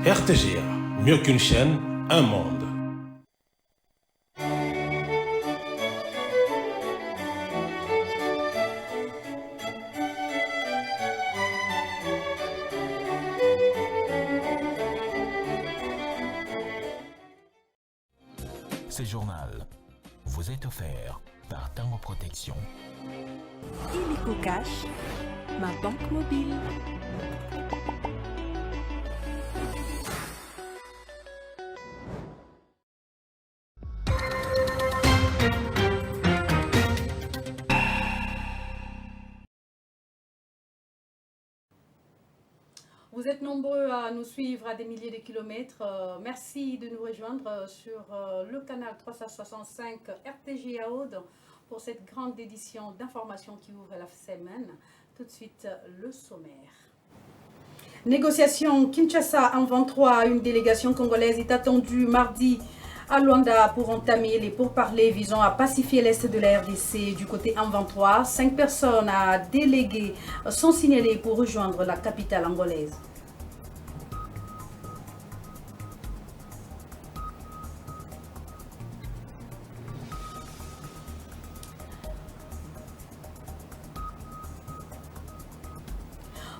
RTGA, mieux qu'une chaîne, un monde. Ce journal vous est offert par Tango Protection. Illico Cash, ma banque mobile. Vous êtes nombreux à nous suivre à des milliers de kilomètres. Merci de nous rejoindre sur le canal 365 RTGA Aude pour cette grande édition d'information qui ouvre la semaine. Tout de suite, le sommaire. Négociation Kinshasa en 23. Une délégation congolaise est attendue mardi à Luanda pour entamer les pourparlers visant à pacifier l'est de la RDC. Du côté M23, 5 personnes à déléguer sont signalées pour rejoindre la capitale angolaise.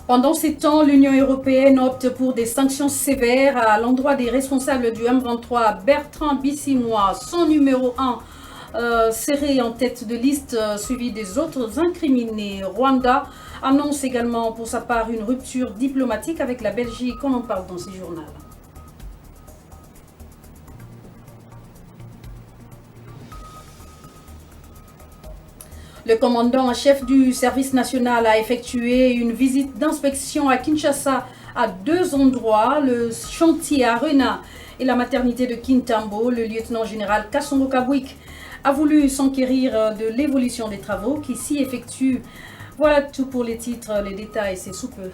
Pendant ces temps, l'Union européenne opte pour des sanctions sévères à l'endroit des responsables du M23. Bertrand Bissimois, son numéro 1, serré en tête de liste, suivi des autres incriminés. Rwanda annonce également pour sa part une rupture diplomatique avec la Belgique. On en parle dans ce journal. Le commandant en chef du service national a effectué une visite d'inspection à Kinshasa à 2 endroits, le chantier Arena et la maternité de Kintambo. Le lieutenant-général Kassongo Kabwik a voulu s'enquérir de l'évolution des travaux qui s'y effectuent. Voilà tout pour les titres, les détails, c'est sous peu.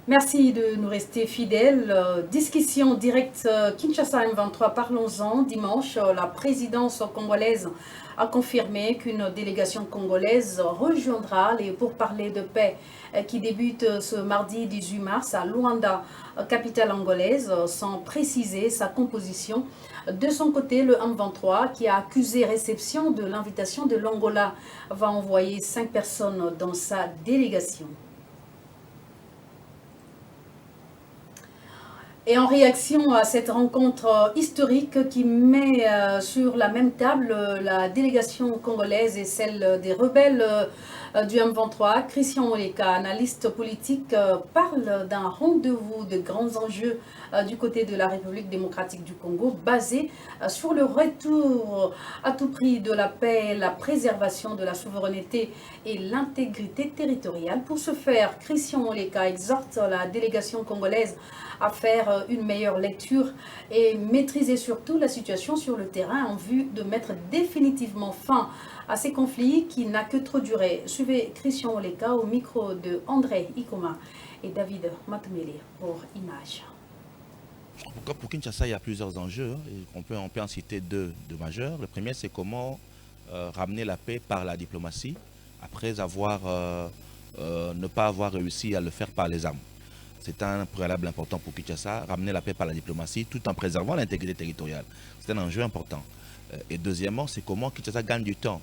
Merci de nous rester fidèles. Discussion directe Kinshasa M23, parlons-en. Dimanche, la présidence congolaise a confirmé qu'une délégation congolaise rejoindra les pourparlers de paix qui débutent ce mardi 18 mars à Luanda, capitale angolaise, sans préciser sa composition. De son côté, le M23, qui a accusé réception de l'invitation de l'Angola, va envoyer 5 personnes dans sa délégation. Et en réaction à cette rencontre historique qui met sur la même table la délégation congolaise et celle des rebelles du M23, Christian Oleka, analyste politique, parle d'un rendez-vous de grands enjeux du côté de la République démocratique du Congo, basé sur le retour à tout prix de la paix, la préservation de la souveraineté et l'intégrité territoriale. Pour ce faire, Christian Oleka exhorte la délégation congolaise à faire une meilleure lecture et maîtriser surtout la situation sur le terrain en vue de mettre définitivement fin à ces conflits qui n'a que trop duré. Suivez Christian Oleka au micro de André Ikoma et David Matumele pour Image. Pour Kinshasa, il y a plusieurs enjeux. On peut en citer deux majeurs. Le premier, c'est comment ramener la paix par la diplomatie après ne pas avoir réussi à le faire par les armes. C'est un préalable important pour Kinshasa, ramener la paix par la diplomatie tout en préservant l'intégrité territoriale. C'est un enjeu important. Et deuxièmement, c'est comment Kinshasa gagne du temps.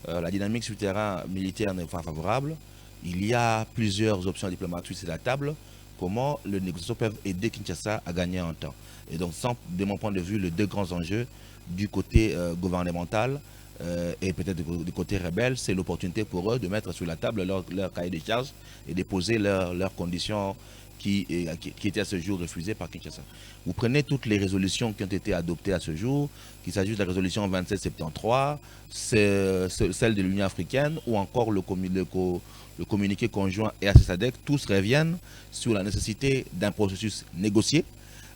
La dynamique sur le terrain militaire n'est pas favorable. Il y a plusieurs options diplomatiques sur la table. Comment les négociations peuvent aider Kinshasa à gagner en temps. Et donc, de mon point de vue, les deux grands enjeux du côté gouvernemental et peut-être du côté rebelle, c'est l'opportunité pour eux de mettre sur la table leur cahier de charges et de poser leurs conditions qui étaient à ce jour refusées par Kinshasa. Vous prenez toutes les résolutions qui ont été adoptées à ce jour, qu'il s'agisse de la résolution 2773, celle de l'Union africaine ou encore le communiqué conjoint EAC-SADC, tous reviennent sur la nécessité d'un processus négocié,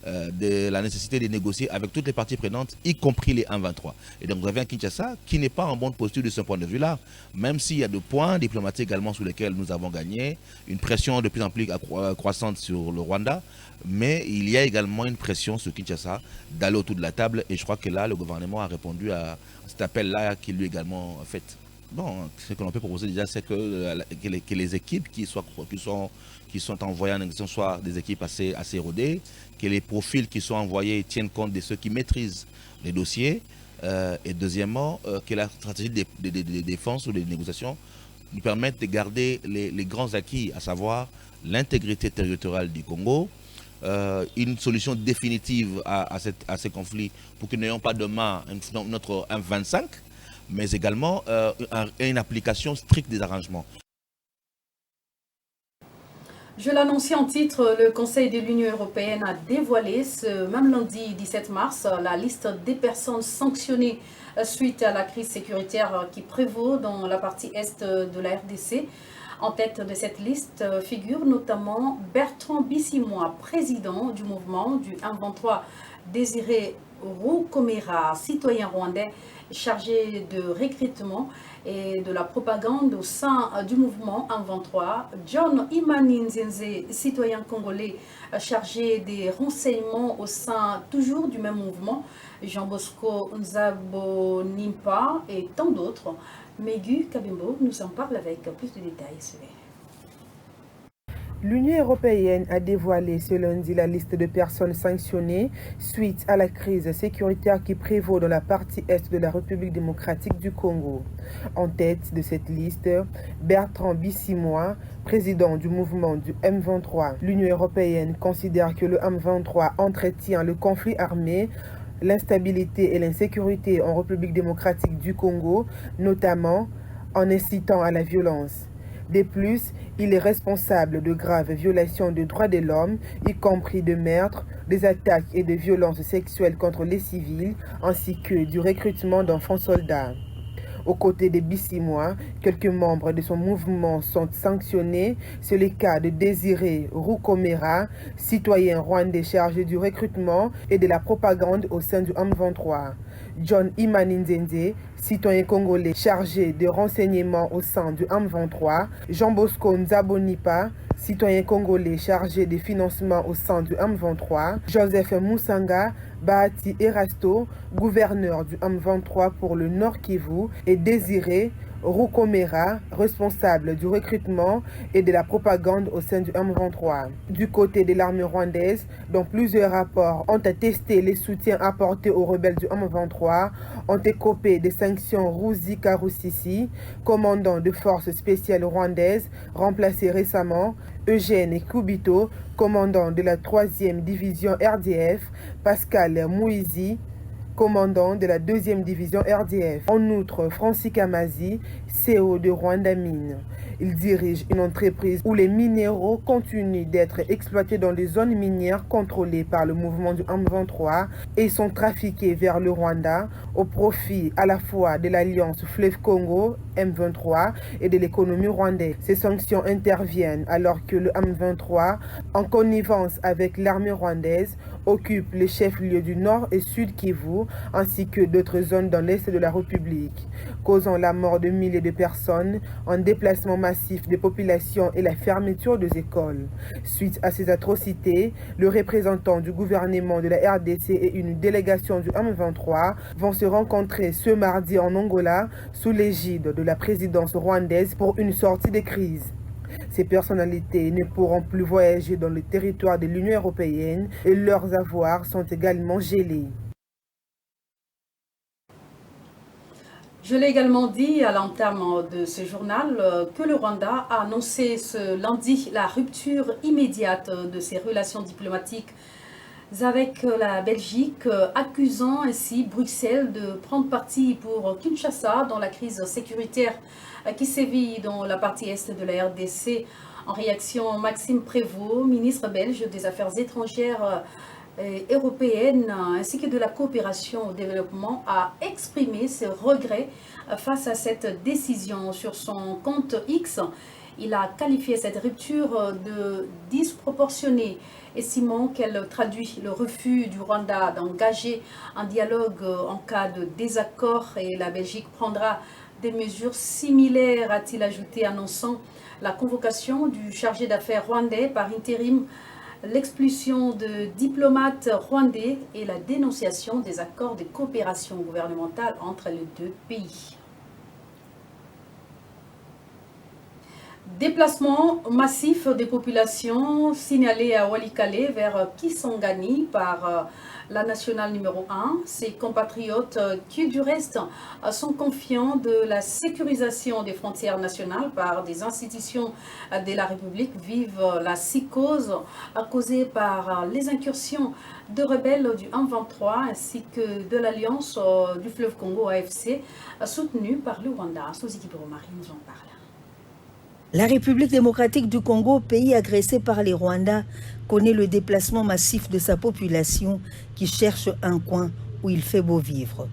de la nécessité de négocier avec toutes les parties prenantes, y compris les M23. Et donc vous avez un Kinshasa qui n'est pas en bonne posture de ce point de vue-là, même s'il y a des points diplomatiques également sur lesquels nous avons gagné, une pression de plus en plus croissante sur le Rwanda, mais il y a également une pression sur Kinshasa d'aller autour de la table, et je crois que là, le gouvernement a répondu à cet appel-là qui lui également fait. bon, ce que l'on peut proposer déjà, c'est que les équipes qui sont envoyées en négociation soient des équipes assez rodées, que les profils qui sont envoyés tiennent compte de ceux qui maîtrisent les dossiers, et deuxièmement, que la stratégie de défense ou de négociation nous permette de garder les grands acquis, à savoir l'intégrité territoriale du Congo, une solution définitive à ces conflits pour que nous n'ayons pas demain notre M25, mais également une application stricte des arrangements. Je l'annonçais en titre, le Conseil de l'Union européenne a dévoilé ce même lundi 17 mars la liste des personnes sanctionnées suite à la crise sécuritaire qui prévaut dans la partie est de la RDC. En tête de cette liste figure notamment Bertrand Bisimwa, président du mouvement du M23, Désiré Roukomera, citoyen rwandais chargé de recrutement et de la propagande au sein du mouvement M23, John Imaninzenze, citoyen congolais chargé des renseignements au sein toujours du même mouvement, Jean Bosco Nzabonimpa et tant d'autres. Megu Kabimbo nous en parle avec plus de détails. L'Union européenne a dévoilé ce lundi la liste de personnes sanctionnées suite à la crise sécuritaire qui prévaut dans la partie est de la République démocratique du Congo. En tête de cette liste, Bertrand Bisimwa, président du mouvement du M23. L'Union européenne considère que le M23 entretient le conflit armé, l'instabilité et l'insécurité en République démocratique du Congo, notamment en incitant à la violence. De plus, il est responsable de graves violations des droits de l'homme, y compris de meurtres, des attaques et de violences sexuelles contre les civils, ainsi que du recrutement d'enfants soldats. Aux côtés de Bisimwa, quelques membres de son mouvement sont sanctionnés. C'est le cas de Désiré Roukomera, citoyen rwandais chargé du recrutement et de la propagande au sein du M23. John Imaninzenze, citoyen congolais chargé de renseignements au sein du M23. Jean Bosco Nzabonipa, citoyen congolais chargé des financements au sein du M23. Joseph Moussanga Bahati Erasto, gouverneur du M23 pour le Nord Kivu, et Désiré Roukomera, responsable du recrutement et de la propagande au sein du M23. Du côté de l'armée rwandaise, dont plusieurs rapports ont attesté les soutiens apportés aux rebelles du M23, ont écopé des sanctions Rouzi Karusisi, commandant de forces spéciales rwandaises, remplacé récemment, Eugène Kubito, commandant de la 3e division RDF, Pascal Mouizi, commandant de la 2e division RDF. En outre, Francis Kamazi, CEO de Rwanda Mine. Il dirige une entreprise où les minéraux continuent d'être exploités dans les zones minières contrôlées par le mouvement du M23 et sont trafiqués vers le Rwanda au profit à la fois de l'Alliance Fleuve Congo, M23, et de l'économie rwandaise. Ces sanctions interviennent alors que le M23, en connivence avec l'armée rwandaise, occupe les chefs-lieux du Nord et Sud Kivu, ainsi que d'autres zones dans l'Est de la République, causant la mort de milliers de personnes, un déplacement massif des populations et la fermeture des écoles. Suite à ces atrocités, le représentant du gouvernement de la RDC et une délégation du M23 vont se rencontrer ce mardi en Angola sous l'égide de la présidence rwandaise pour une sortie de crise. Ces personnalités ne pourront plus voyager dans le territoire de l'Union européenne et leurs avoirs sont également gelés. Je l'ai également dit à l'entame de ce journal que le Rwanda a annoncé ce lundi la rupture immédiate de ses relations diplomatiques avec la Belgique, accusant ainsi Bruxelles de prendre parti pour Kinshasa dans la crise sécuritaire qui sévit dans la partie est de la RDC. En réaction, Maxime Prévost, ministre belge des Affaires étrangères européenne ainsi que de la coopération au développement, a exprimé ses regrets face à cette décision. Sur son compte X, il a qualifié cette rupture de disproportionnée, estimant qu'elle traduit le refus du Rwanda d'engager un dialogue en cas de désaccord et la Belgique prendra des mesures similaires, a-t-il ajouté, annonçant la convocation du chargé d'affaires rwandais par intérim, l'expulsion de diplomates rwandais et la dénonciation des accords de coopération gouvernementale entre les deux pays. Déplacement massif des populations signalé à Walikale vers Kisangani par la nationale numéro 1. Ces compatriotes qui du reste sont confiants de la sécurisation des frontières nationales par des institutions de la République vivent la psychose causée par les incursions de rebelles du M23 ainsi que de l'Alliance du fleuve Congo AFC soutenue par le Rwanda. Souziki Biromari nous en parle. La République démocratique du Congo, pays agressé par les Rwandais, connaît le déplacement massif de sa population qui cherche un coin où il fait beau vivre.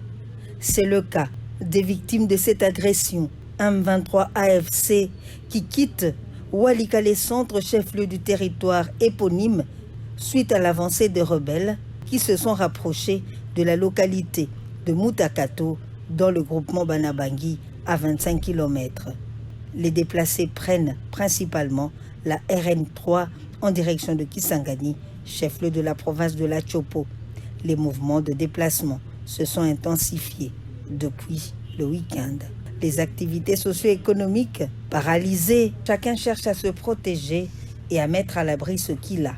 C'est le cas des victimes de cette agression, M23 AFC, qui quitte Walikale centre, chef-lieu du territoire éponyme, suite à l'avancée des rebelles qui se sont rapprochés de la localité de Mutakato dans le groupement Banabangi à 25 km. Les déplacés prennent principalement la RN3 en direction de Kisangani, chef-lieu de la province de la Chopo. Les mouvements de déplacement se sont intensifiés depuis le week-end. Les activités socio-économiques paralysées, chacun cherche à se protéger et à mettre à l'abri ce qu'il a.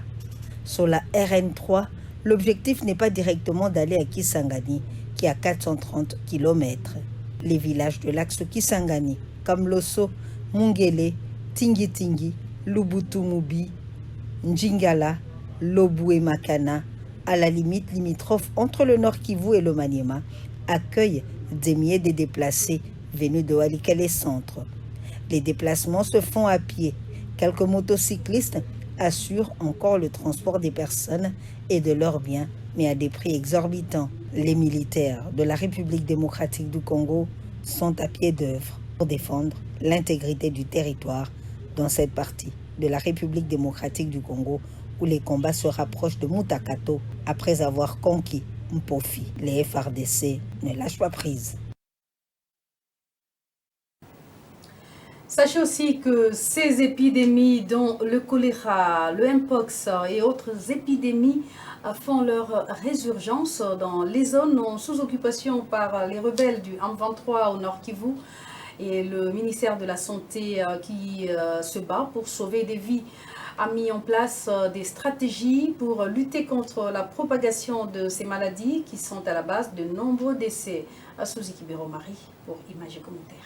Sur la RN3, l'objectif n'est pas directement d'aller à Kisangani, qui est à 430 km. Les villages de l'axe Kisangani, comme Loso, Mungele, Tingi, Lubutu-Mubi, Njingala, Lobu et Makana, à la limite limitrophe entre le Nord Kivu et le Maniema, accueillent des milliers de déplacés venus de Walikale centre. Les déplacements se font à pied. Quelques motocyclistes assurent encore le transport des personnes et de leurs biens, mais à des prix exorbitants. Les militaires de la République démocratique du Congo sont à pied d'œuvre pour défendre l'intégrité du territoire dans cette partie de la République démocratique du Congo où les combats se rapprochent de Mutakato après avoir conquis Mpofi. Les FRDC ne lâchent pas prise. Sachez aussi que ces épidémies, dont le choléra, le Mpox et autres épidémies, font leur résurgence dans les zones sous occupation par les rebelles du M23 au Nord Kivu. Et le ministère de la Santé qui se bat pour sauver des vies a mis en place des stratégies pour lutter contre la propagation de ces maladies qui sont à la base de nombreux décès. Souziki Biromari pour Images et Commentaires.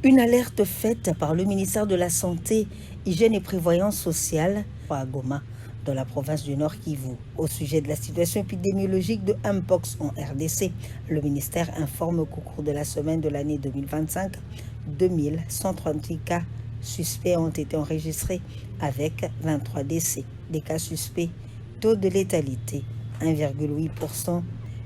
Une alerte faite par le ministère de la Santé, Hygiène et Prévoyance sociale à Goma, dans la province du Nord Kivu. Au sujet de la situation épidémiologique de Mpox en RDC, le ministère informe qu'au cours de la semaine de l'année 2025, 2138 cas suspects ont été enregistrés avec 23 décès. Des cas suspects, taux de létalité 1,8%.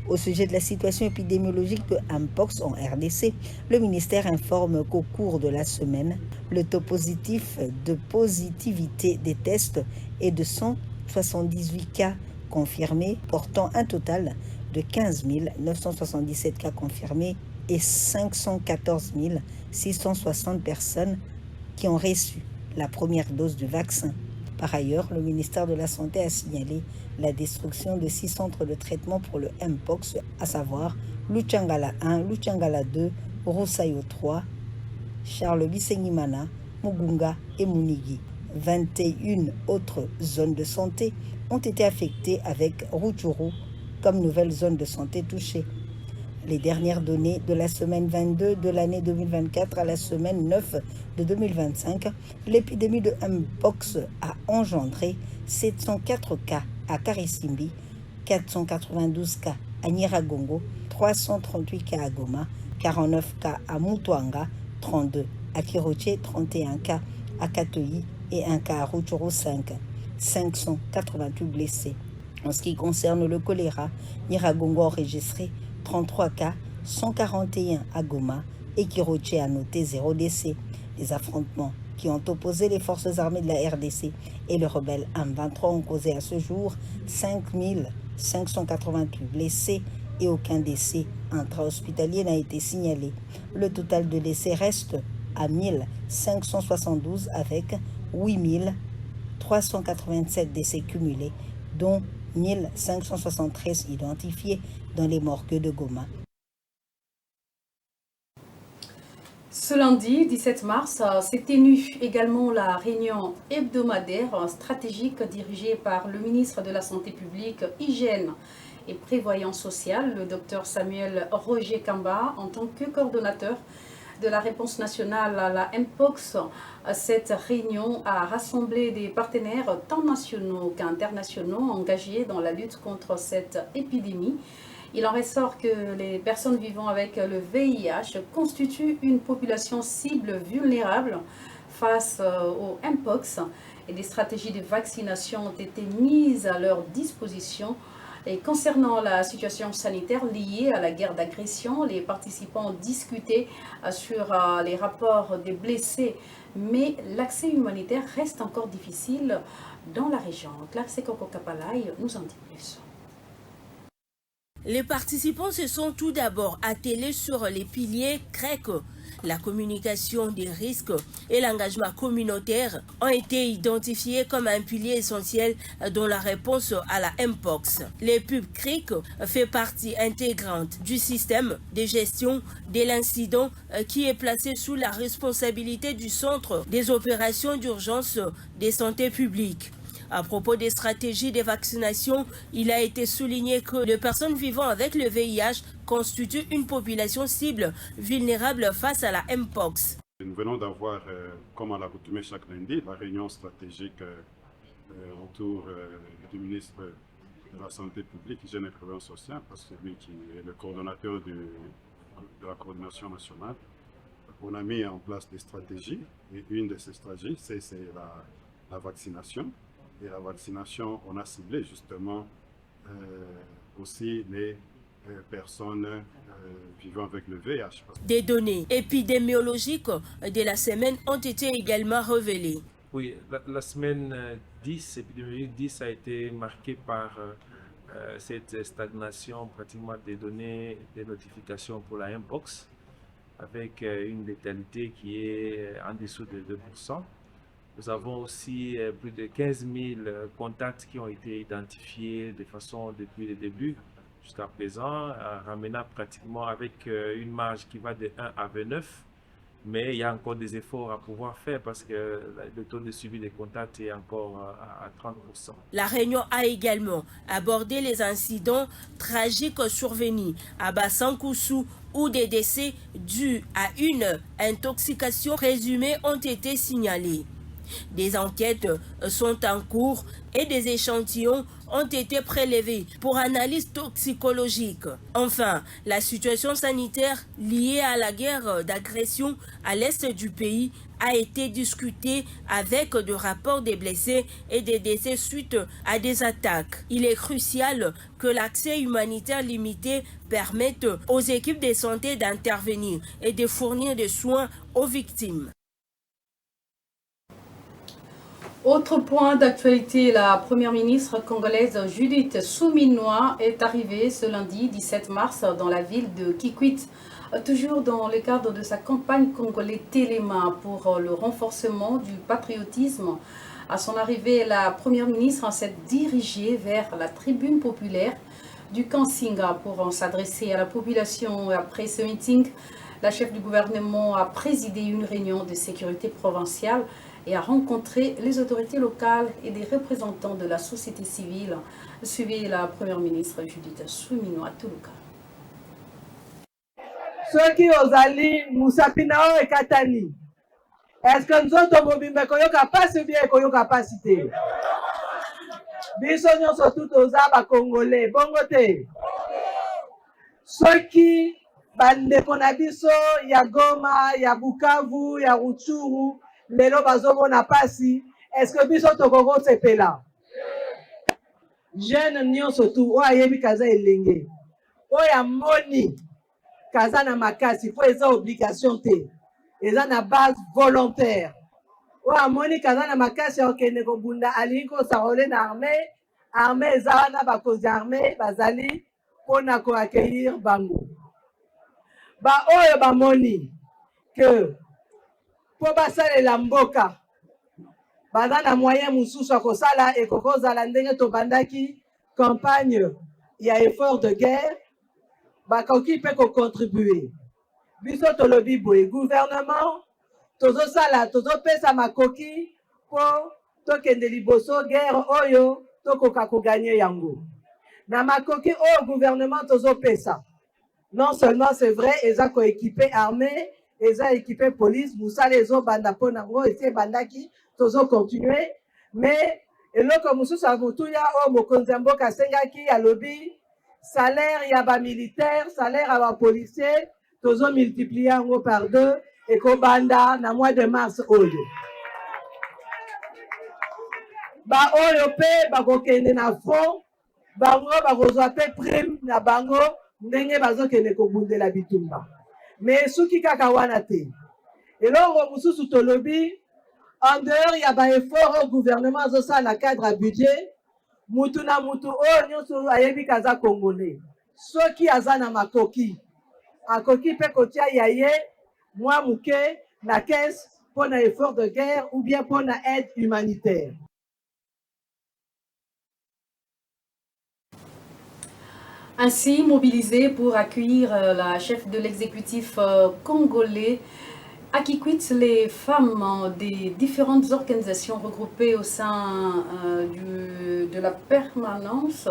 Au sujet de la situation épidémiologique de Mpox en RDC, le ministère informe qu'au cours de la semaine, le taux positif de positivité des tests est de 178 cas confirmés, portant un total de 15 977 cas confirmés et 514 660 personnes qui ont reçu la première dose du vaccin. Par ailleurs, le ministère de la Santé a signalé la destruction de 6 centres de traitement pour le Mpox, à savoir Luchangala 1, Luchangala 2, Rosayo 3, Charles Bisengimana, Mugunga et Munigi. 21 autres zones de santé ont été affectées avec Rutshuru comme nouvelle zone de santé touchée. Les dernières données de la semaine 22 de l'année 2024 à la semaine 9 de 2025, l'épidémie de Mpox a engendré 704 cas à Karisimbi, 492 cas à Nyiragongo, 338 cas à Goma, 49 cas à Mutwanga, 32 à Kiroche, 31 cas à Katoyi et 1 cas à Rutshuru 5, 588 blessés. En ce qui concerne le choléra, Nyiragongo a enregistré 33 cas, 141 à Goma et Kiroche a noté 0 décès. Les affrontements qui ont opposé les forces armées de la RDC et le rebelle M23 ont causé à ce jour 5 588 blessés et aucun décès intra-hospitalier n'a été signalé. Le total de décès reste à 1572 avec 8 387 décès cumulés, dont 1573 identifiés dans les morgues de Goma. Ce lundi 17 mars s'est tenue également la réunion hebdomadaire stratégique dirigée par le ministre de la Santé publique, Hygiène et Prévoyance sociale, le Dr Samuel Roger Kamba, en tant que coordonnateur de la réponse nationale à la Mpox. Cette réunion a rassemblé des partenaires tant nationaux qu'internationaux engagés dans la lutte contre cette épidémie. Il en ressort que les personnes vivant avec le VIH constituent une population cible vulnérable face au Mpox et des stratégies de vaccination ont été mises à leur disposition. Et concernant la situation sanitaire liée à la guerre d'agression, les participants ont discuté sur les rapports des blessés, mais l'accès humanitaire reste encore difficile dans la région. Clark Sekoko Kapalai nous en dit plus. Les participants se sont tout d'abord attelés sur les piliers grecs. La communication des risques et l'engagement communautaire ont été identifiés comme un pilier essentiel dans la réponse à la Mpox. Les pubs CRIC fait partie intégrante du système de gestion de l'incident qui est placé sous la responsabilité du Centre des opérations d'urgence de santé publique. À propos des stratégies de vaccination, il a été souligné que les personnes vivant avec le VIH constituent une population cible vulnérable face à la Mpox. Nous venons d'avoir, comme à l'accoutumée chaque lundi, la réunion stratégique autour du ministre de la Santé publique, Hygiène et Prévoyance sociale, parce que lui qui est le coordonnateur de la coordination nationale. On a mis en place des stratégies et une de ces stratégies, c'est la vaccination. Et la vaccination, on a ciblé justement aussi les personnes vivant avec le VIH. Des données épidémiologiques de la semaine ont été également révélées. Oui, la semaine 10, épidémiologique 10, a été marquée par cette stagnation pratiquement des données, des notifications pour la Mpox, avec une létalité qui est en dessous de 2%. Nous avons aussi plus de 15 000 contacts qui ont été identifiés de façon depuis le début jusqu'à présent, ramenant pratiquement avec une marge qui va de 1 à 29. Mais il y a encore des efforts à pouvoir faire parce que le taux de suivi des contacts est encore à 30%. La réunion a également abordé les incidents tragiques survenus à Bassankoussou où des décès dus à une intoxication présumée ont été signalés. Des enquêtes sont en cours et des échantillons ont été prélevés pour analyse toxicologique. Enfin, la situation sanitaire liée à la guerre d'agression à l'est du pays a été discutée avec des rapports des blessés et des décès suite à des attaques. Il est crucial que l'accès humanitaire limité permette aux équipes de santé d'intervenir et de fournir des soins aux victimes. Autre point d'actualité, la première ministre congolaise Judith Suminwa est arrivée ce lundi 17 mars dans la ville de Kikwit, toujours dans le cadre de sa campagne congolais Téléma pour le renforcement du patriotisme. À son arrivée, la première ministre s'est dirigée vers la tribune populaire du Kansinga pour s'adresser à la population. Après ce meeting, la chef du gouvernement a présidé une réunion de sécurité provinciale et a rencontré les autorités locales et des représentants de la société civile. Suivez la première ministre Judith Suminwa Tuluka. Soki ozali musapina o ekatani. Est-ce que nzoto mobimba koyoka pasi ou bien koyoka pasi te? Biso nyonso tout oza ba Congolais, bongo te. Soki bandeko na biso ya Goma, ya Bukavu, ya Rutshuru, lelo bazomona pasi, est-ce que biso tokoko sepela? Jeune nyonso tout o ayebi kaza elenge. O ya moni kaza na makasi po eza obligation te. Eza na base volontaire. O amoni kaza na makasi ya okende kobunda alingi kosarole na armée, armée eza na bakonzi armée bazali pona ko accueillir bango. Ba oyo bamoni que po basalela mboka baza na moyen mosusu ya kosala ekokozala ndenge tobandaki campagne ya effort de guerre bakoki mpe kocontribue biso tolobi boye gouvernement tozosala tozopesa makoki po tokende liboso guerre oyo tokoka koganye yango na makoki oyo gouvernement tozopesa non seulement c'est vrai eza koéquipe armée eza équipé police musala ezobanda mpo nango esi ebandaki tozocontinue mais eloko mosusu ya motuya oyo mokonzi ya mboka asengaki alobi salaire ya bamilitaire salaire ya bapolicier tozomultiplie yango par 2 ekobanda na mois de mars oyo baoyo mpe bakokende na front bango bakozwa mpe prime na bango ndenge bazokende kobundela bitumba mais soki kaka wana te eloko mosusu tolobi en dehors ya baeffort au gouvernement azosala na cadre ya budget mutu na mutu oyo nyonso ayebi kaza congolais soki aza na makoki akoki mpe kotia ya ye mwa muke na caisse mpo na effort de guerre ou bien mpo na aide humanitaire. Ainsi mobilisée pour accueillir la chef de l'exécutif congolais à Kikwit, les femmes des différentes organisations regroupées au sein de la permanence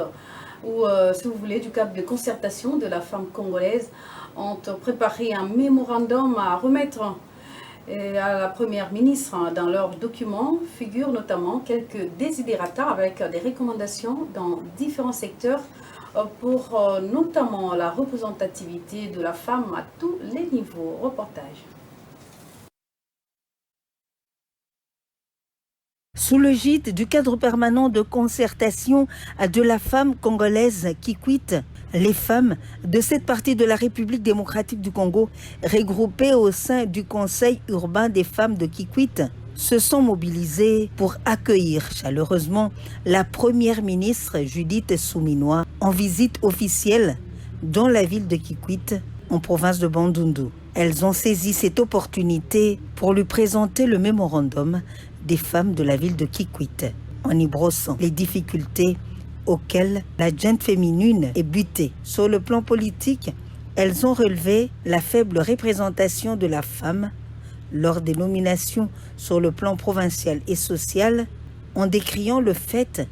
ou, si vous voulez, du cadre de concertation de la femme congolaise ont préparé un mémorandum à remettre à la première ministre. Dans leurs documents figurent notamment quelques desiderata avec des recommandations dans différents secteurs pour notamment la représentativité de la femme à tous les niveaux. Reportage. Sous le gîte du cadre permanent de concertation de la femme congolaise Kikwit, les femmes de cette partie de la République démocratique du Congo, regroupées au sein du Conseil urbain des femmes de Kikwit, se sont mobilisées pour accueillir chaleureusement la première ministre Judith Suminwa en visite officielle dans la ville de Kikwit, en province de Bandundu. Elles ont saisi cette opportunité pour lui présenter le mémorandum des femmes de la ville de Kikwit, en y brossant les difficultés auxquelles la gente féminine est butée. Sur le plan politique, elles ont relevé la faible représentation de la femme lors des nominations sur le plan provincial et social, en décriant le fait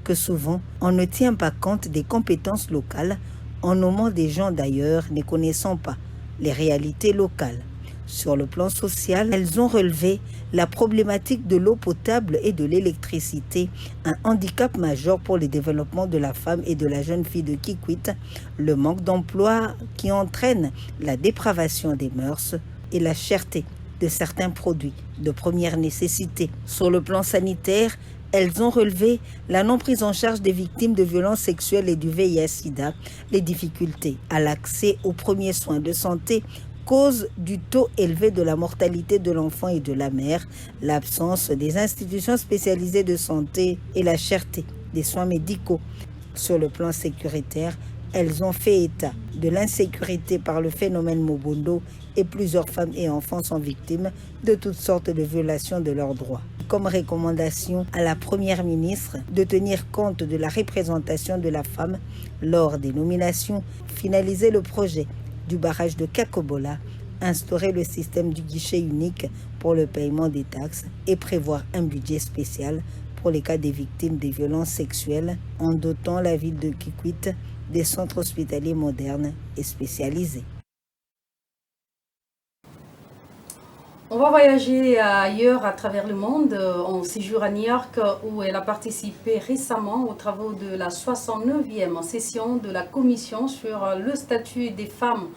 que souvent on ne tient pas compte des compétences locales en nommant des gens d'ailleurs ne connaissant pas les réalités locales. Sur le plan social, elles ont relevé la problématique de l'eau potable et de l'électricité, un handicap majeur pour le développement de la femme et de la jeune fille de Kikwit, le manque d'emploi qui entraîne la dépravation des mœurs et la cherté de certains produits de première nécessité. Sur le plan sanitaire, elles ont relevé la non-prise en charge des victimes de violences sexuelles et du VIH-Sida, les difficultés à l'accès aux premiers soins de santé, cause du taux élevé de la mortalité de l'enfant et de la mère, l'absence des institutions spécialisées de santé et la cherté des soins médicaux. Sur le plan sécuritaire, elles ont fait état de l'insécurité par le phénomène Mobondo et plusieurs femmes et enfants sont victimes de toutes sortes de violations de leurs droits. Comme recommandation à la première ministre de tenir compte de la représentation de la femme lors des nominations, finaliser le projet du barrage de Kakobola, instaurer le système du guichet unique pour le paiement des taxes et prévoir un budget spécial pour les cas des victimes des violences sexuelles en dotant la ville de Kikwit des centres hospitaliers modernes et spécialisés. On va voyager ailleurs à travers le monde, en séjour à New York où elle a participé récemment aux travaux de la 69e session de la commission sur le statut des femmes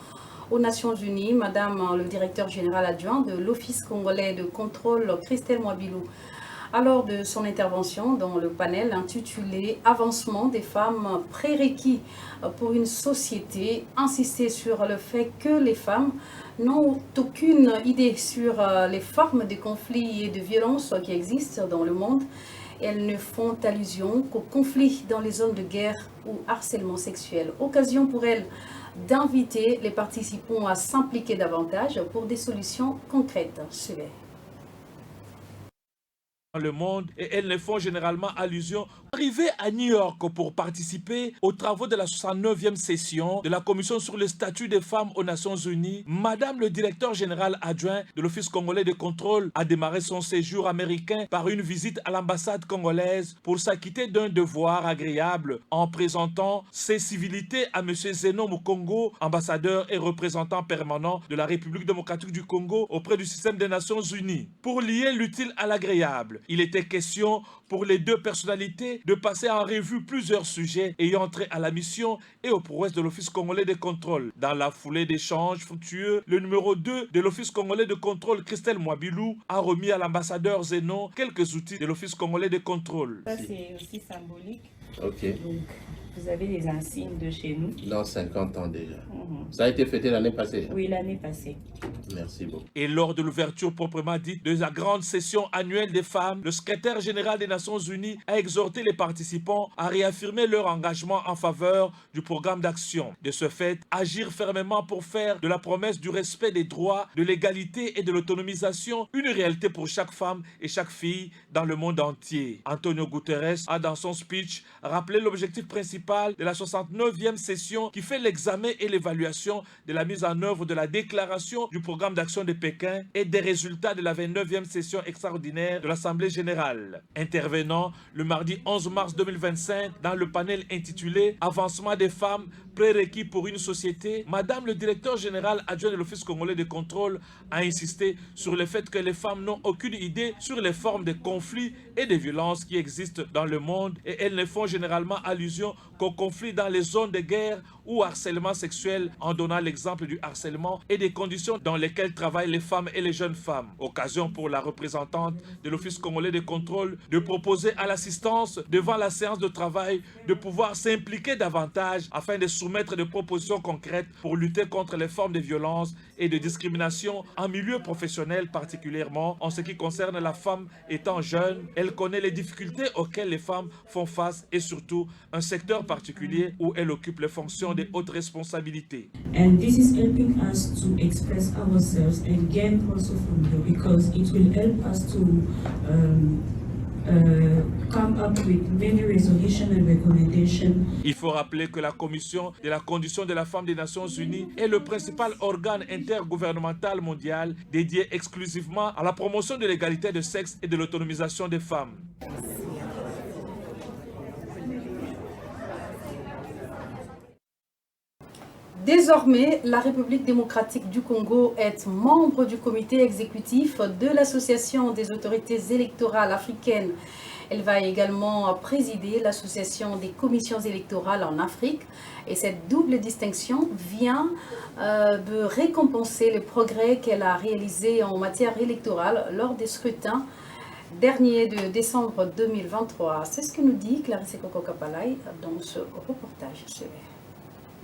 aux Nations Unies. Madame le directeur général adjoint de l'Office congolais de contrôle, Christelle Mwabilou, lors de son intervention dans le panel intitulé « Avancement des femmes prérequis pour une société », insisté sur le fait que les femmes n'ont aucune idée sur les formes de conflits et de violences qui existent dans le monde. Elles ne font allusion qu'aux conflits dans les zones de guerre ou harcèlement sexuel. Occasion pour elles d'inviter les participants à s'impliquer davantage pour des solutions concrètes. Suivez. Le monde et elles ne font généralement allusion Arrivé à New York pour participer aux travaux de la 69e session de la Commission sur le statut des femmes aux Nations Unies, Madame le directeur général adjoint de l'Office congolais de contrôle a démarré son séjour américain par une visite à l'ambassade congolaise pour s'acquitter d'un devoir agréable en présentant ses civilités à M. Zeno Mukongo, ambassadeur et représentant permanent de la République démocratique du Congo auprès du système des Nations Unies. Pour lier l'utile à l'agréable, il était question pour les deux personnalités de passer en revue plusieurs sujets ayant trait à la mission et aux prouesses de l'Office congolais de contrôle. Dans la foulée d'échanges fructueux, le numéro 2 de l'Office congolais de contrôle, Christelle Mwabilou, a remis à l'ambassadeur Zeno quelques outils de l'Office congolais de contrôle. Ça, c'est aussi symbolique. Ok. Donc, vous avez les insignes de chez nous. Dans 50 ans déjà. Ça a été fêté l'année passée? Oui, l'année passée. Merci beaucoup. Et lors de l'ouverture proprement dite de la grande session annuelle des femmes, le secrétaire général des Nations Unies a exhorté les participants à réaffirmer leur engagement en faveur du programme d'action. De ce fait, agir fermement pour faire de la promesse du respect des droits, de l'égalité et de l'autonomisation une réalité pour chaque femme et chaque fille dans le monde entier. Antonio Guterres a dans son speech rappelé l'objectif principal de la 69e session qui fait l'examen et l'évaluation de la mise en œuvre de la déclaration du programme d'action de Pékin et des résultats de la 29e session extraordinaire de l'Assemblée générale. Intervenant le mardi 11 mars 2025 dans le panel intitulé « Avancement des femmes, prérequis pour une société », Madame le directeur général adjoint de l'Office congolais de contrôle a insisté sur le fait que les femmes n'ont aucune idée sur les formes de conflits et de violences qui existent dans le monde et elles ne font généralement allusion qu'aux conflits dans les zones de guerre ou harcèlement sexuel, en donnant l'exemple du harcèlement et des conditions dans lesquelles travaillent les femmes et les jeunes femmes. Occasion pour la représentante de l'Office congolais de contrôle de proposer à l'assistance devant la séance de travail de pouvoir s'impliquer davantage afin de soumettre des propositions concrètes pour lutter contre les formes de violence et de discrimination en milieu professionnel, particulièrement en ce qui concerne la femme étant jeune. Elle connaît les difficultés auxquelles les femmes font face et surtout un secteur particulier où elle occupe les fonctions de haute responsabilité. And this is helping us to express ourselves and gain also from you because it will help us to come up with many resolutions and recommendations. Il faut rappeler que la Commission de la condition de la femme des Nations Unies est le principal organe intergouvernemental mondial dédié exclusivement à la promotion de l'égalité de sexe et de l'autonomisation des femmes. Désormais, la République démocratique du Congo est membre du comité exécutif de l'Association des autorités électorales africaines. Elle va également présider l'Association des commissions électorales en Afrique. Et cette double distinction vient de récompenser les progrès qu'elle a réalisés en matière électorale lors des scrutins derniers de décembre 2023. C'est ce que nous dit Clarisse Koko-Kapalai dans ce reportage.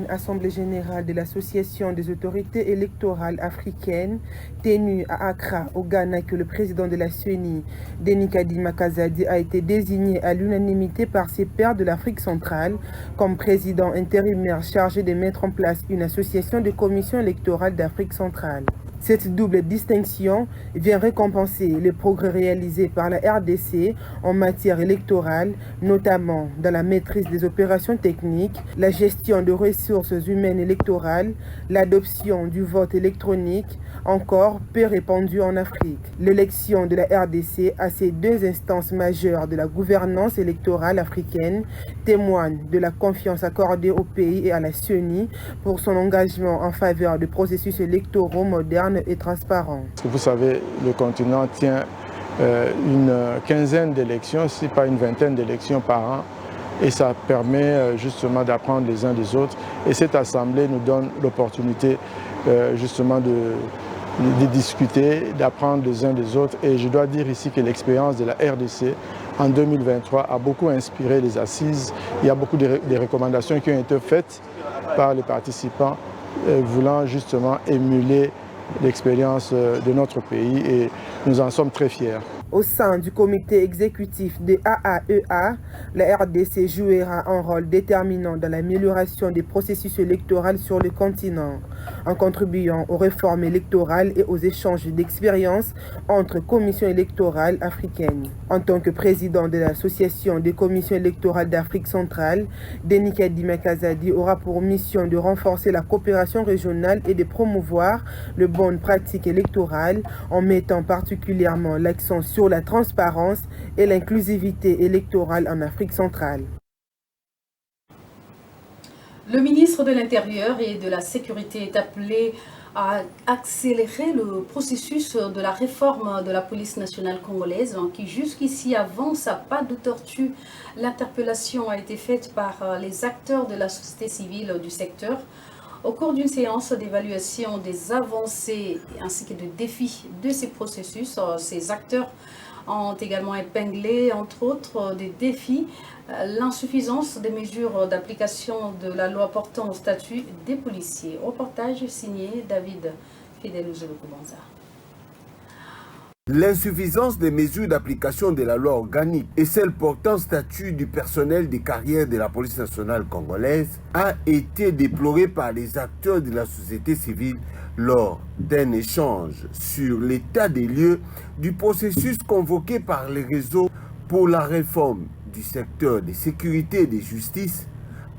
Une assemblée générale de l'Association des autorités électorales africaines tenue à Accra, au Ghana, que le président de la CENI, Denis Kadima Kazadi, a été désigné à l'unanimité par ses pairs de l'Afrique centrale comme président intérimaire chargé de mettre en place une association de commissions électorales d'Afrique centrale. Cette double distinction vient récompenser les progrès réalisés par la RDC en matière électorale, notamment dans la maîtrise des opérations techniques, la gestion de ressources humaines électorales, l'adoption du vote électronique, encore peu répandu en Afrique. L'élection de la RDC à ces deux instances majeures de la gouvernance électorale africaine témoigne de la confiance accordée au pays et à la CENI pour son engagement en faveur de processus électoraux modernes et transparents. Vous savez, le continent tient une quinzaine d'élections, si pas une vingtaine d'élections par an, et ça permet justement d'apprendre les uns des autres. Et cette assemblée nous donne l'opportunité justement de discuter, d'apprendre les uns des autres. Et je dois dire ici que l'expérience de la RDC en 2023 a beaucoup inspiré les assises. Il y a beaucoup de recommandations qui ont été faites par les participants voulant justement émuler l'expérience de notre pays et nous en sommes très fiers. Au sein du comité exécutif de AAEA, la RDC jouera un rôle déterminant dans l'amélioration des processus électoraux sur le continent, en contribuant aux réformes électorales et aux échanges d'expériences entre commissions électorales africaines. En tant que président de l'Association des commissions électorales d'Afrique centrale, Denis Kadima Kazadi aura pour mission de renforcer la coopération régionale et de promouvoir les bonnes pratiques électorales en mettant particulièrement l'accent sur la transparence et l'inclusivité électorale en Afrique centrale. Le ministre de l'Intérieur et de la Sécurité est appelé à accélérer le processus de la réforme de la police nationale congolaise qui jusqu'ici avance à pas de tortue. L'interpellation a été faite par les acteurs de la société civile du secteur au cours d'une séance d'évaluation des avancées ainsi que des défis de ces processus. Ces acteurs ont également épinglé, entre autres, des défis, l'insuffisance des mesures d'application de la loi portant au statut des policiers. Reportage signé David Fidel-Ouzolo-Koubanza. L'insuffisance des mesures d'application de la loi organique et celle portant statut du personnel des carrières de la police nationale congolaise a été déplorée par les acteurs de la société civile lors d'un échange sur l'état des lieux du processus convoqué par les réseaux pour la réforme du secteur de sécurité et de justice,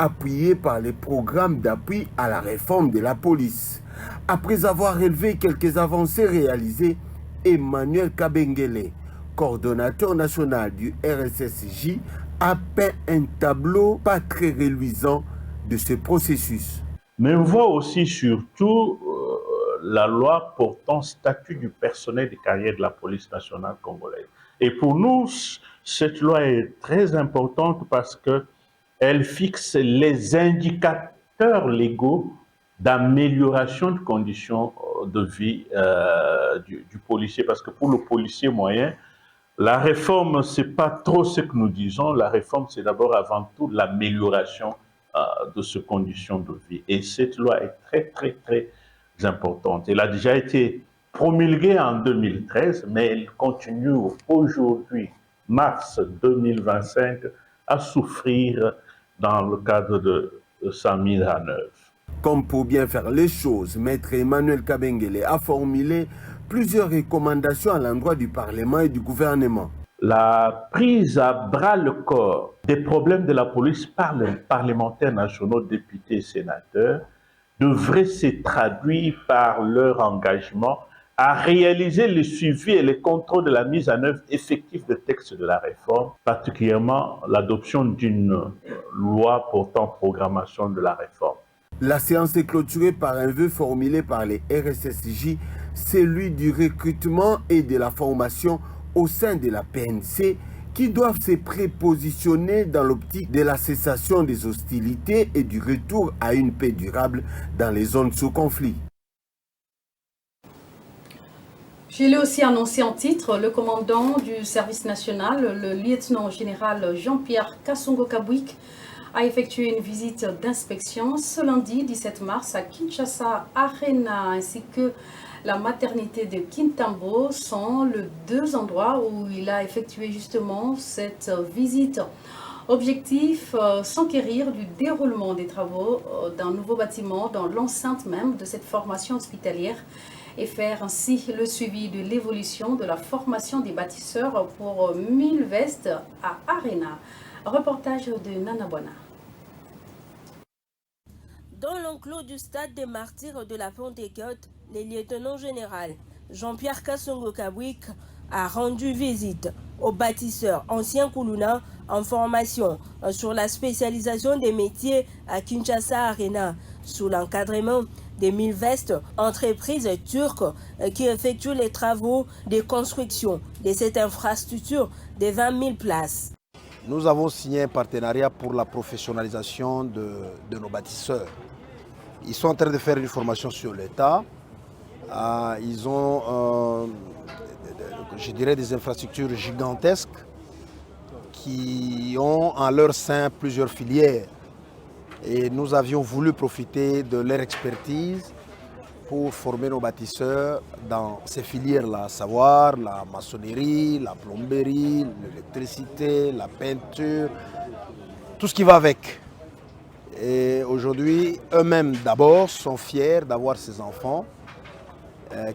appuyé par les programmes d'appui à la réforme de la police. Après avoir relevé quelques avancées réalisées, Emmanuel Kabengele, coordonnateur national du RSSJ, a peint un tableau pas très reluisant de ce processus. Mais on voit aussi surtout la loi portant statut du personnel de carrière de la police nationale congolaise. Et pour nous, cette loi est très importante parce qu'elle fixe les indicateurs légaux d'amélioration de conditions de vie du policier. Parce que pour le policier moyen, la réforme, ce n'est pas trop ce que nous disons. La réforme, c'est d'abord avant tout l'amélioration de ces conditions de vie. Et cette loi est très, très, très importante. Elle a déjà été promulguée en 2013, mais elle continue aujourd'hui, mars 2025, à souffrir dans le cadre de sa mise en œuvre. Comme pour bien faire les choses, Maître Emmanuel Kabengele a formulé plusieurs recommandations à l'endroit du Parlement et du gouvernement. La prise à bras le corps des problèmes de la police par les parlementaires nationaux, députés et sénateurs devrait se traduire par leur engagement à réaliser le suivi et le contrôle de la mise en œuvre effective des textes de la réforme, particulièrement l'adoption d'une loi portant programmation de la réforme. La séance est clôturée par un vœu formulé par les RSSJ, celui du recrutement et de la formation au sein de la PNC, qui doivent se prépositionner dans l'optique de la cessation des hostilités et du retour à une paix durable dans les zones sous conflit. Je l'ai aussi annoncé en titre, le commandant du service national, le lieutenant-général Jean-Pierre Kasongo-Kabwik, a effectué une visite d'inspection ce lundi 17 mars à Kinshasa Arena ainsi que la maternité de Kintambo sont les deux endroits où il a effectué justement cette visite. Objectif, s'enquérir du déroulement des travaux d'un nouveau bâtiment dans l'enceinte même de cette formation hospitalière et faire ainsi le suivi de l'évolution de la formation des bâtisseurs pour 1000 vestes à Arena. Reportage de Nana Bona. Dans l'enclos du stade des martyrs de la Pentecôte, le lieutenant-général Jean-Pierre Kasongo-Kabwik a rendu visite aux bâtisseurs anciens Koulouna en formation sur la spécialisation des métiers à Kinshasa Arena, sous l'encadrement des 1000 vestes, entreprises turques qui effectuent les travaux de construction de cette infrastructure de 20 000 places. Nous avons signé un partenariat pour la professionnalisation de nos bâtisseurs. Ils sont en train de faire une formation sur l'État. Ils ont, je dirais, des infrastructures gigantesques qui ont en leur sein plusieurs filières. Et nous avions voulu profiter de leur expertise pour former nos bâtisseurs dans ces filières-là, à savoir la maçonnerie, la plomberie, l'électricité, la peinture, tout ce qui va avec. Et aujourd'hui, eux-mêmes d'abord sont fiers d'avoir ces enfants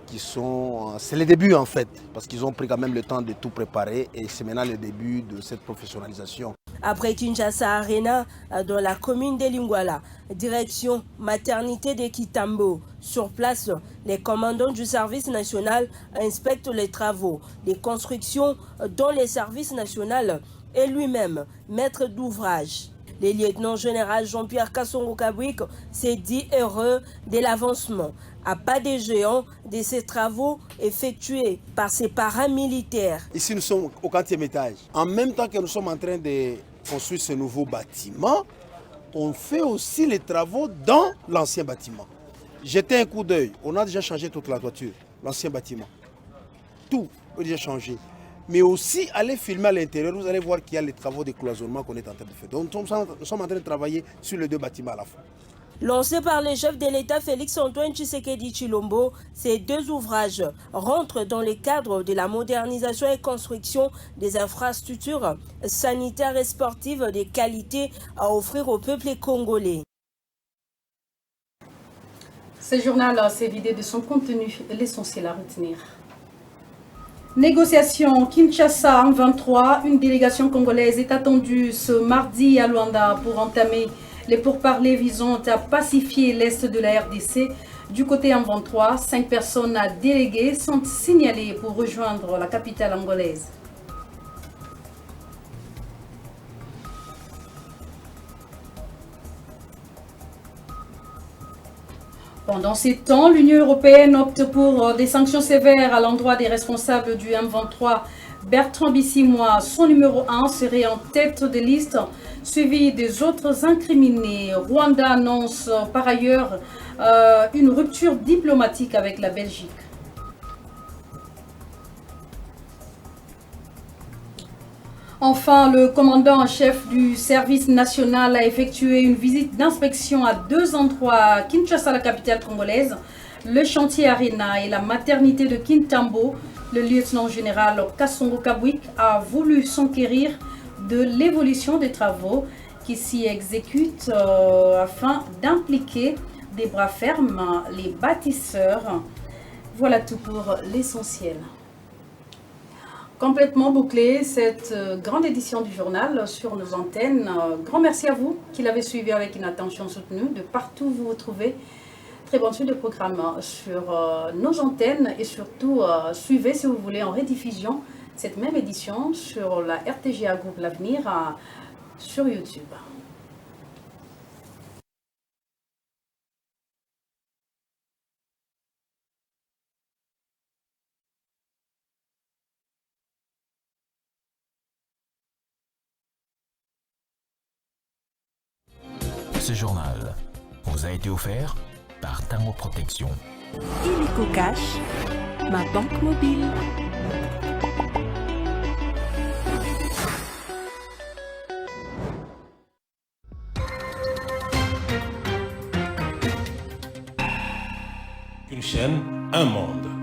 qui sont... C'est le début en fait, parce qu'ils ont pris quand même le temps de tout préparer et c'est maintenant le début de cette professionnalisation. Après Kinshasa Arena, dans la commune de Lingwala, direction maternité de Kitambo. Sur place, les commandants du service national inspectent les travaux, les constructions dont le service national est lui-même maître d'ouvrage. Le lieutenant-général Jean-Pierre Kassongo-Kabouik s'est dit heureux de l'avancement à pas de géant de ces travaux effectués par ces paramilitaires. Ici, nous sommes au 4e étage. En même temps que nous sommes en train de construire ce nouveau bâtiment, on fait aussi les travaux dans l'ancien bâtiment. Jetez un coup d'œil, on a déjà changé toute la toiture, l'ancien bâtiment. Tout est déjà changé. Mais aussi, allez filmer à l'intérieur, vous allez voir qu'il y a les travaux de cloisonnement qu'on est en train de faire. Donc, nous sommes en train de travailler sur les 2 bâtiments à la fois. Lancé par le chef de l'État Félix-Antoine Tshisekedi Tshilombo, ces 2 ouvrages rentrent dans le cadre de la modernisation et construction des infrastructures sanitaires et sportives de qualité à offrir au peuple congolais. Ce journal s'est vidé de son contenu, l'essentiel à retenir. Négociation Kinshasa en 23, une délégation congolaise est attendue ce mardi à Luanda pour entamer les pourparlers visant à pacifier l'est de la RDC. Du côté en 23, 5 personnes déléguées sont signalées pour rejoindre la capitale angolaise. Pendant ces temps, l'Union européenne opte pour des sanctions sévères à l'endroit des responsables du M23. Bertrand Bissimois, son numéro 1, serait en tête de liste, suivi des autres incriminés. Rwanda annonce par ailleurs une rupture diplomatique avec la Belgique. Enfin, le commandant en chef du service national a effectué une visite d'inspection à 2 endroits à Kinshasa, la capitale congolaise, le chantier Arena et la maternité de Kintambo. Le lieutenant-général Kassongo-Kabouik a voulu s'enquérir de l'évolution des travaux qui s'y exécutent afin d'impliquer des bras fermes les bâtisseurs. Voilà tout pour l'essentiel. Complètement bouclée cette grande édition du journal sur nos antennes. Grand merci à vous qui l'avez suivi avec une attention soutenue de partout où vous vous trouvez. Très bonne suite de programme sur nos antennes et surtout suivez si vous voulez en rediffusion cette même édition sur la RTGA Groupe L'Avenir sur YouTube. Ce journal vous a été offert par Tango Protection. Illico Cash, ma banque mobile. Une chaîne, un monde.